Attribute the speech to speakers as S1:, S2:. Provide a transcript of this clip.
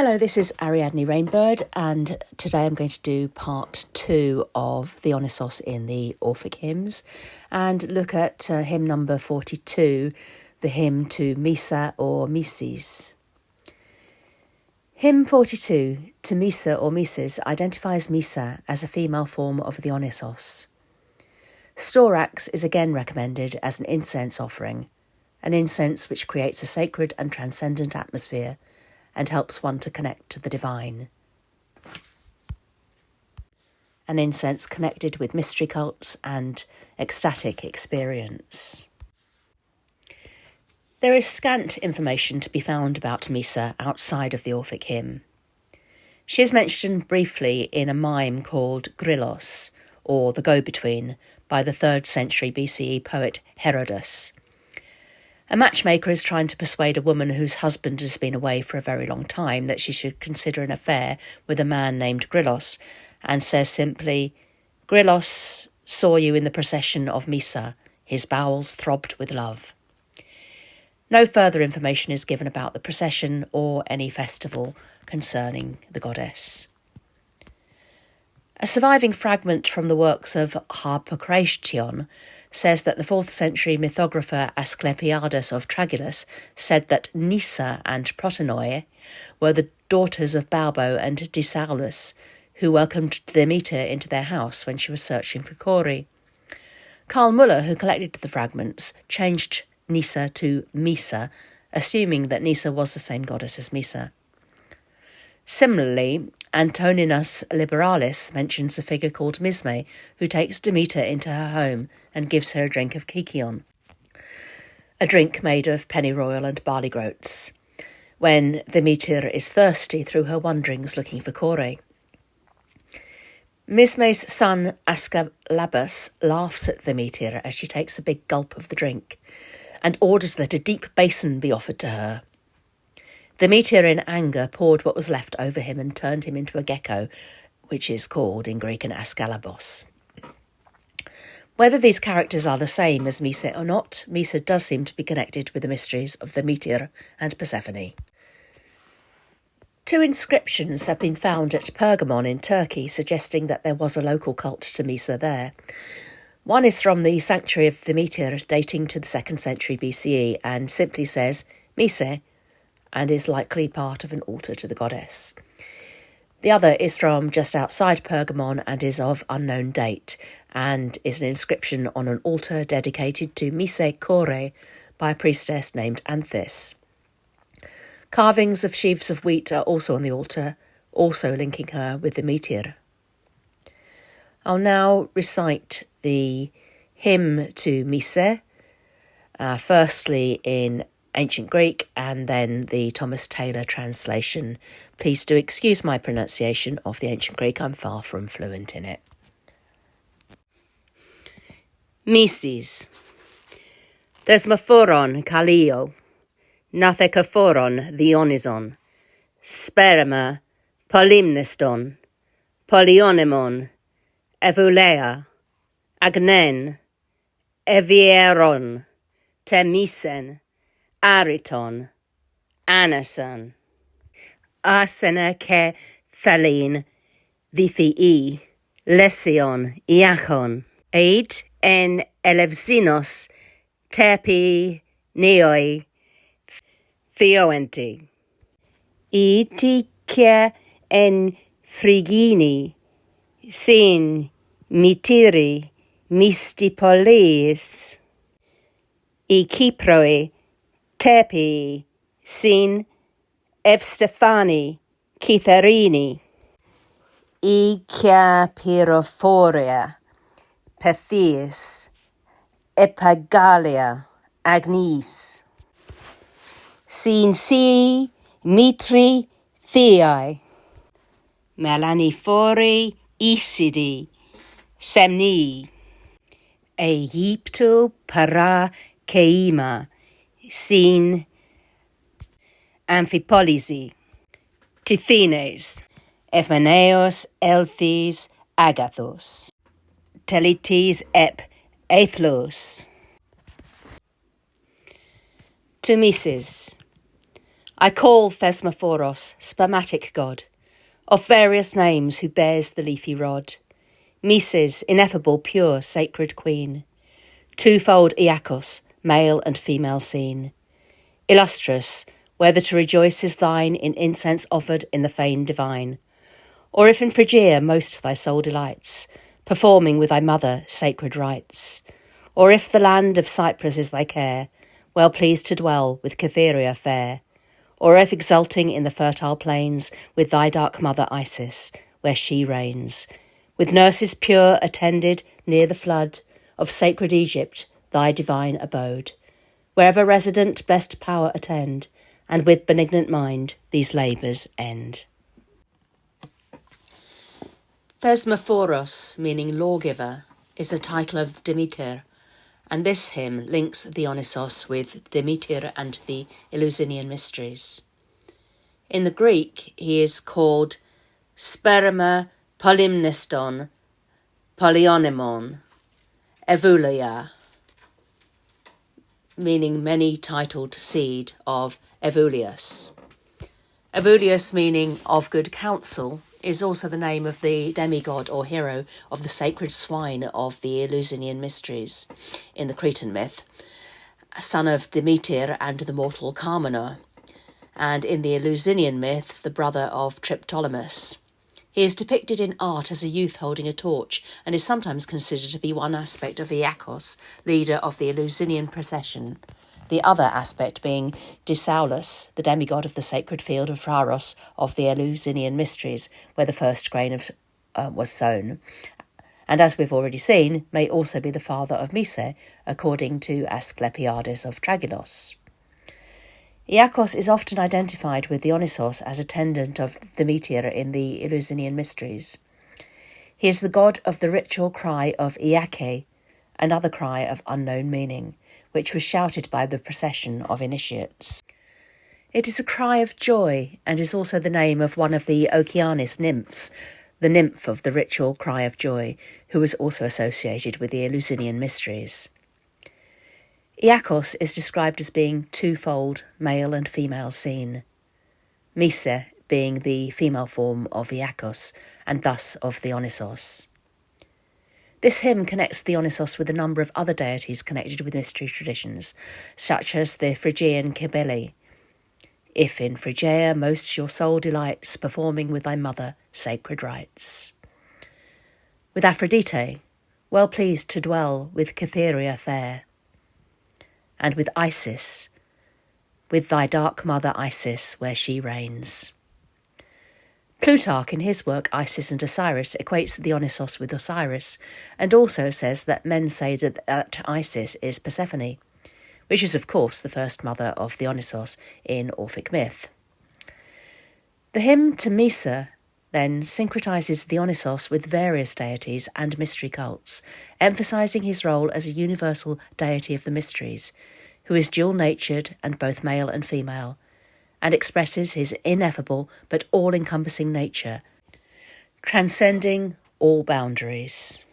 S1: Hello, this is Ariadne Rainbird, and today I'm going to do part 2 of Dionysos in the Orphic Hymns and look at hymn number 42, the hymn to Misa or Mises. Hymn 42, to Misa or Mises, identifies Misa as a female form of Dionysos. Storax is again recommended as an incense offering, an incense which creates a sacred and transcendent atmosphere and helps one to connect to the divine. An incense connected with mystery cults and ecstatic experience. There is scant information to be found about Misa outside of the Orphic hymn. She is mentioned briefly in a mime called Grillos, or the Go-Between, by the 3rd century BCE poet Herodotus. A matchmaker is trying to persuade a woman whose husband has been away for a very long time that she should consider an affair with a man named Grillos, and says simply, "Grillos saw you in the procession of Misa. His bowels throbbed with love." No further information is given about the procession or any festival concerning the goddess. A surviving fragment from the works of Harpocration says that the 4th century mythographer Asclepiades of Tragilus said that Nysa and Protonoi were the daughters of Balbo and Disaulus, who welcomed Demeter into their house when she was searching for Cori. Carl Muller, who collected the fragments, changed Nysa to Misa, assuming that Nysa was the same goddess as Misa. Similarly, Antoninus Liberalis mentions a figure called Misme, who takes Demeter into her home and gives her a drink of kykion, a drink made of pennyroyal and barley groats, when Demeter is thirsty through her wanderings looking for Kore. Misme's son Ascalabus laughs at Demeter as she takes a big gulp of the drink and orders that a deep basin be offered to her. Demeter, in anger, poured what was left over him and turned him into a gecko, which is called in Greek an ascalabos. Whether these characters are the same as Misa or not, Misa does seem to be connected with the mysteries of Demeter and Persephone. 2 inscriptions have been found at Pergamon in Turkey, suggesting that there was a local cult to Misa there. One is from the sanctuary of Demeter, dating to the 2nd century BCE, and simply says Mise, and is likely part of an altar to the goddess. The other is from just outside Pergamon and is of unknown date, and is an inscription on an altar dedicated to Mise Kore by a priestess named Anthis. Carvings of sheaves of wheat are also on the altar, also linking her with Demeter. I'll now recite the hymn to Mise, firstly in Ancient Greek and then the Thomas Taylor translation. Please do excuse my pronunciation of the Ancient Greek, I'm far from fluent in it. Mises. Thesmophoron Kallio, Nathekaphoron Dionyson, Sperma Polymneston, Polyonemon, Evulea, Agnen, Evieron, Temisen, Ariton, Anason, Arsena ke Thalin, Dithii, Lesion, Iachon, Eid en Elevzinos, Tepi, Neoi, Theoenti, Itikia en Frigini, Sin, Mitiri, Mystipolis, Kiproi, Tepi, Sin, Evstefani, Kitharini, Ikia Pyrophoria, Pethius, Epagalia, Agnes, Sin Si, Mitri, Theai, Melanifori, Isidi, Semni, Egypto para Keima, Sin, Amphipolisi, Tithines, Ephaneos, Elthis, Agathos, Telites ep Aethlos. To Mises. I call Thesmophoros, spermatic god, of various names who bears the leafy rod, Mises, ineffable, pure, sacred queen, twofold Iacchos, male and female seen, illustrious, whether to rejoice is thine in incense offered in the fane divine, or if in Phrygia most thy soul delights, performing with thy mother sacred rites, or if the land of Cyprus is thy care, well pleased to dwell with Cytherea fair, or if exulting in the fertile plains with thy dark mother Isis, where she reigns, with nurses pure attended near the flood of sacred Egypt, thy divine abode, wherever resident blessed power attend, and with benignant mind these labours end. Thesmophoros, meaning lawgiver, is a title of Demeter, and this hymn links Dionysos with Demeter and the Eleusinian mysteries. In the Greek, he is called sperma polymneston polyonemon, Evoulia, meaning many-titled seed of Evulius. Evulius, meaning of good counsel, is also the name of the demigod or hero of the sacred swine of the Eleusinian mysteries in the Cretan myth, son of Demeter and the mortal Carmenor, and in the Eleusinian myth, the brother of Triptolemus. He is depicted in art as a youth holding a torch and is sometimes considered to be one aspect of Iacchos, leader of the Eleusinian procession, the other aspect being Dionysos, the demigod of the sacred field of Pharos of the Eleusinian mysteries, where the first grain was sown, and as we've already seen, may also be the father of Misa, according to Asclepiades of Tragilos. Iacchos is often identified with Dionysos as attendant of Demeter in the Eleusinian mysteries. He is the god of the ritual cry of Iake, another cry of unknown meaning, which was shouted by the procession of initiates. It is a cry of joy and is also the name of one of the Okeanis nymphs, the nymph of the ritual cry of joy, who was also associated with the Eleusinian mysteries. Iacchos is described as being twofold, male and female seen, Misa being the female form of Iacchos and thus of Dionysos. This hymn connects Dionysos with a number of other deities connected with mystery traditions, such as the Phrygian Cybele. If in Phrygia most your soul delights, performing with thy mother sacred rites. With Aphrodite, well pleased to dwell with Cytherea fair. And with Isis, with thy dark mother Isis, where she reigns. Plutarch, in his work Isis and Osiris, equates Dionysos with Osiris, and also says that men say that Isis is Persephone, which is of course the first mother of Dionysos in Orphic myth. The hymn to Misa then syncretizes Dionysos with various deities and mystery cults, emphasizing his role as a universal deity of the mysteries, who is dual-natured and both male and female, and expresses his ineffable but all-encompassing nature, transcending all boundaries.